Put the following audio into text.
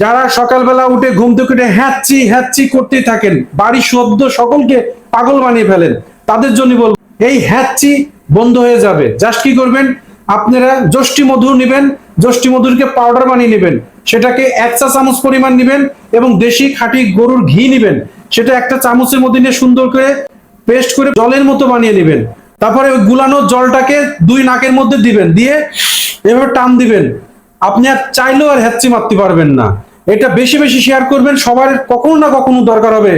যারা সকালবেলা উঠে ঘুম থেকে উঠে হ্যাচ্ছি হ্যাচ্ছি করতেই থাকেন, বাড়ির শব্দ সকলকে পাগল বানিয়ে ফেলেন, তাদের জন্য বলবো এই হ্যাচ্ছি বন্ধ হয়ে যাবে। জাস্ট কি করবেন, আপনারা যষ্টি মধু নেবেন, যষ্টি মধুরকে পাউডার বানিয়ে নেবেন, সেটাকে 1 চা চামচ পরিমাণ নেবেন এবং দেশি খাঁটি গরুর ঘি নেবেন, সেটা একটা চামচের মধ্যে নিয়ে সুন্দর করে পেস্ট করে জলের মতো বানিয়ে নেবেন। তারপরে ওই গুলানো জলটাকে 2 নাকের মধ্যে দিবেন, দিয়ে এভাবে টান দিবেন। আপনি আর চাইলেও আর হ্যাচ্ছি মারতে পারবেন না। এটা বেশি বেশি শেয়ার করবেন, সবার কখনো না কখনো দরকার হবে।